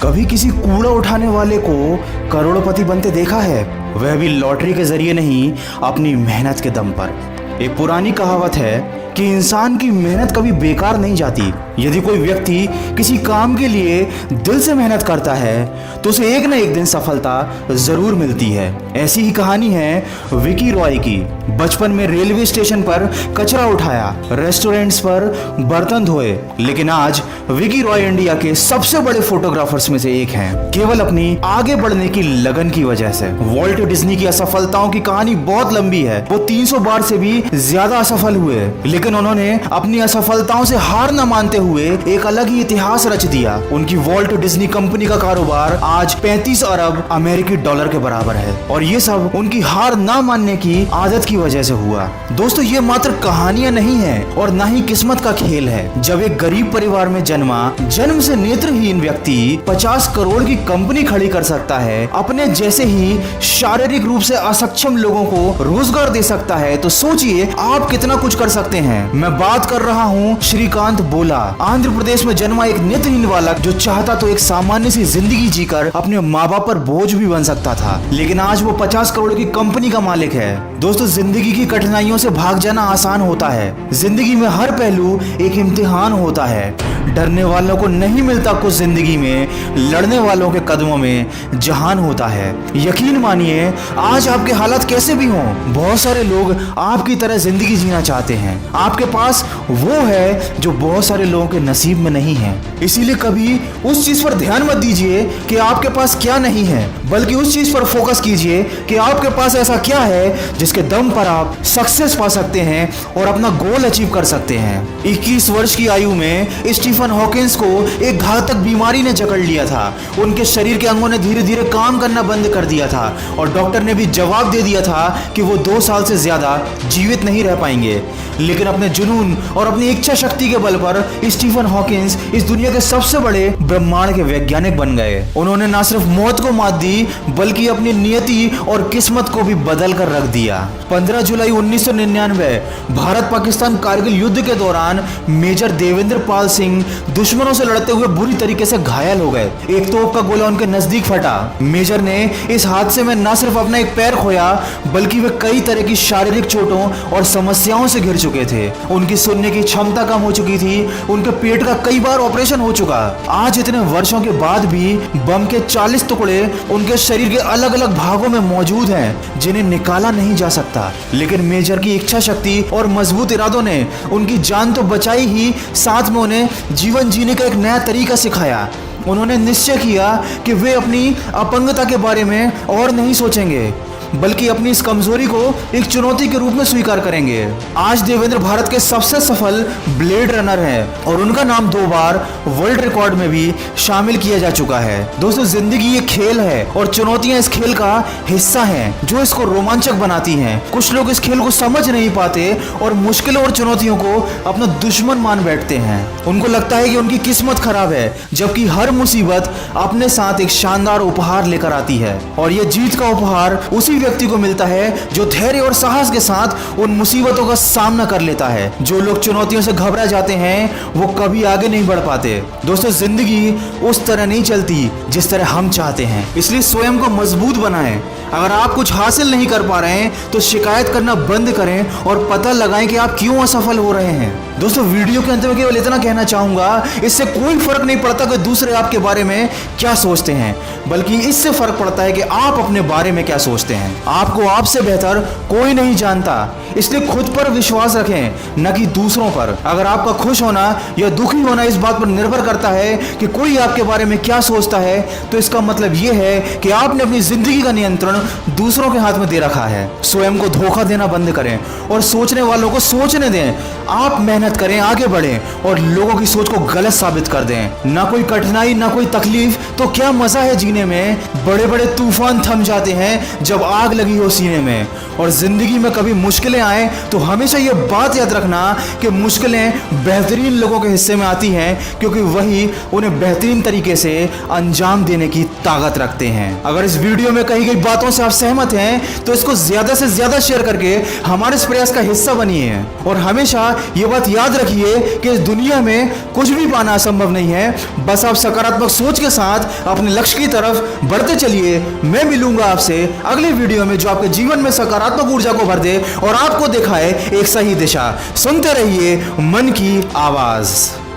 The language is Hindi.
कभी किसी कूड़ा उठाने वाले को करोड़पति बनते देखा है? वह भी लॉटरी के जरिए नहीं, अपनी मेहनत के दम पर। एक पुरानी कहावत है कि इंसान की मेहनत कभी बेकार नहीं जाती। यदि कोई व्यक्ति किसी काम के लिए दिल से मेहनत करता है तो उसे एक न एक दिन सफलता जरूर मिलती है। ऐसी ही कहानी है विकी रॉय की। बचपन में रेलवे स्टेशन पर कचरा उठाया, रेस्टोरेंट्स पर बर्तन धोए, लेकिन आज विकी रॉय इंडिया के सबसे बड़े फोटोग्राफर्स में से एक हैं, केवल अपनी आगे बढ़ने की लगन की वजह से। वॉल्ट डिज्नी की असफलताओं की कहानी बहुत लंबी है। वो 300 बार से भी ज्यादा असफल हुए, लेकिन उन्होंने अपनी असफलताओं से हार न मानते हुए एक अलग ही इतिहास रच दिया। उनकी वॉल्ट डिज्नी कंपनी का कारोबार आज 35 अरब अमेरिकी डॉलर के बराबर है, और ये सब उनकी हार ना मानने की आदत की वजह से हुआ। दोस्तों, ये मात्र कहानियां नहीं है और ना ही किस्मत का खेल है। जब एक गरीब परिवार में जन्मा, जन्म से नेत्रहीन व्यक्ति 50 करोड़ की कंपनी खड़ी कर सकता है, अपने जैसे ही शारीरिक रूप से असक्षम लोगों को रोजगार दे सकता है, तो सोचिए आप कितना कुछ कर सकते हैं। मैं बात कर रहा हूँ श्रीकांत बोला, आंध्र प्रदेश में जन्मा एक नेत्रहीन बालक जो चाहता तो एक सामान्य सी जिंदगी जीकर अपने माँ बाप पर बोझ भी बन सकता था, लेकिन आज वो 50 करोड़ की कंपनी का मालिक है। दोस्तों, जिंदगी की कठिनाइयों से भाग जाना आसान होता है। जिंदगी में हर पहलू एक इम्तिहान होता है। डरने वालों को नहीं मिलता कुछ जिंदगी में, लड़ने वालों के कदमों में जहान होता है। यकीन मानिए, आज आपके हालात कैसे भी हों, बहुत सारे लोग आपकी तरह जिंदगी जीना चाहते हैं। आपके पास वो है जो बहुत सारे लोगों के नसीब में नहीं है। इसीलिए कभी उस चीज पर ध्यान मत दीजिए कि आपके पास क्या नहीं है, बल्कि उस चीज पर फोकस कीजिए कि आपके पास ऐसा क्या है जिसके दम पर आप सक्सेस पा सकते हैं और अपना गोल अचीव कर सकते हैं। 21 वर्ष की आयु में स्टीफन हॉकिंस को एक घातक बीमारी ने जकड़ लिया था। उनके शरीर के अंगों ने धीरे धीरे काम करना बंद कर दिया था, और डॉक्टर ने भी जवाब दे दिया था कि वो 2 साल से ज्यादा जीवित नहीं रह पाएंगे। लेकिन अपने जुनून और अपनी इच्छा शक्ति के बल पर स्टीफन हॉकिंस इस दुनिया के सबसे बड़े ब्रह्मांड के वैज्ञानिक बन गए। उन्होंने न सिर्फ मौत को मात दी, बल्कि अपनी नियति और किस्मत को भी बदल कर रख दिया। 15 जुलाई 1999 भारत पाकिस्तान कारगिल युद्ध के दौरान मेजर देवेंद्र पाल सिंह दुश्मनों से लड़ते हुए बुरी तरीके से घायल हो गए। एक तोप का गोला उनके नजदीक फटा। मेजर ने इस हादसे में न सिर्फ अपना एक पैर खोया, बल्कि वे कई तरह की शारीरिक चोटों और समस्याओं से घिर चुके थे। उनकी सुनने की क्षमता कम हो चुकी थी। उनके पेट का कई बार ऑपरेशन हो चुका। आज इतने वर्षों के बाद भी बम के 40 टुकड़े उनके शरीर के अलग अलग भागों में मौजूद हैं, जिन्हें निकाला नहीं जा सकता। लेकिन मेजर की इच्छा शक्ति और मजबूत इरादों ने उनकी जान तो बचाई ही, साथ में उन्हें जीवन जीने का एक नया तरीका सिखाया। उन्होंने निश्चय किया कि वे अपनी अपंगता के बारे में और नहीं सोचेंगे, बल्कि अपनी इस कमजोरी को एक चुनौती के रूप में स्वीकार करेंगे। आज देवेंद्र भारत के सबसे सफल ब्लेड रनर हैं, और उनका नाम 2 बार वर्ल्ड रिकॉर्ड में भी शामिल किया जा चुका है। दोस्तों, जिंदगी एक खेल है और चुनौतियां इस खेल का हिस्सा हैं, जो इसको रोमांचक बनाती हैं। कुछ लोग इस खेल को समझ नहीं पाते और मुश्किलों और चुनौतियों को अपना दुश्मन मान बैठते हैं। उनको लगता है कि उनकी किस्मत खराब है, जबकि हर मुसीबत अपने साथ एक शानदार उपहार लेकर आती है, और यह जीत का उपहार उसी व्यक्ति को मिलता है जो धैर्य और साहस के साथ उन मुसीबतों का सामना कर लेता है। जो लोग चुनौतियों से घबरा जाते हैं, वो कभी आगे नहीं बढ़ पाते। दोस्तों, जिंदगी उस तरह नहीं चलती जिस तरह हम चाहते हैं, इसलिए स्वयं को मजबूत बनाएं। अगर आप कुछ हासिल नहीं कर पा रहे हैं तो शिकायत करना बंद करें और पता लगाएं कि आप क्यों असफल हो रहे हैं। दोस्तों, वीडियो के अंत में केवल इतना कहना चाहूंगा, इससे कोई फर्क नहीं पड़ता कि दूसरे आपके बारे में क्या सोचते हैं, बल्कि इससे फर्क पड़ता है कि आप अपने बारे में क्या सोचते हैं। आपको आपसे बेहतर कोई नहीं जानता, इसलिए खुद पर विश्वास रखें, न कि दूसरों पर। अगर आपका खुश होना या दुखी होना इस बात पर निर्भर करता है कि कोई आपके बारे में क्या सोचता है, तो इसका मतलब यह है कि आपने अपनी जिंदगी का नियंत्रण दूसरों के हाथ में दे रखा है। स्वयं को धोखा देना बंद करें और सोचने वालों को सोचने दें। आप मेहनत करें, आगे बढ़ें और लोगों की सोच को गलत साबित कर दें। ना कोई कठिनाई, ना कोई तकलीफ, तो क्या मजा है जीने में। बड़े बड़े तूफान थम जाते हैं जब आग लगी हो सीने में। और जिंदगी में कभी मुश्किलें आए तो हमेशा ये बात याद रखना कि मुश्किलें बेहतरीन लोगों के हिस्से में आती हैं, क्योंकि वही उन्हें बेहतरीन तरीके से अंजाम देने की ताकत रखते हैं। अगर इस वीडियो में कही गई बातों से आप सहमत हैं तो इसको ज्यादा से ज्यादा शेयर करके हमारे इस प्रयास का हिस्सा बनिए, और हमेशा ये बात याद रखिए कि इस दुनिया में कुछ भी पाना असंभव नहीं है। बस आप सकारात्मक सोच के साथ अपने लक्ष्य की तरफ बढ़ते चलिए। मैं मिलूंगा आपसे अगले वीडियो में जो आपके जीवन में सकारात्मक ऊर्जा को भर दे और आपको दिखाए एक सही दिशा। सुनते रहिए मन की आवाज।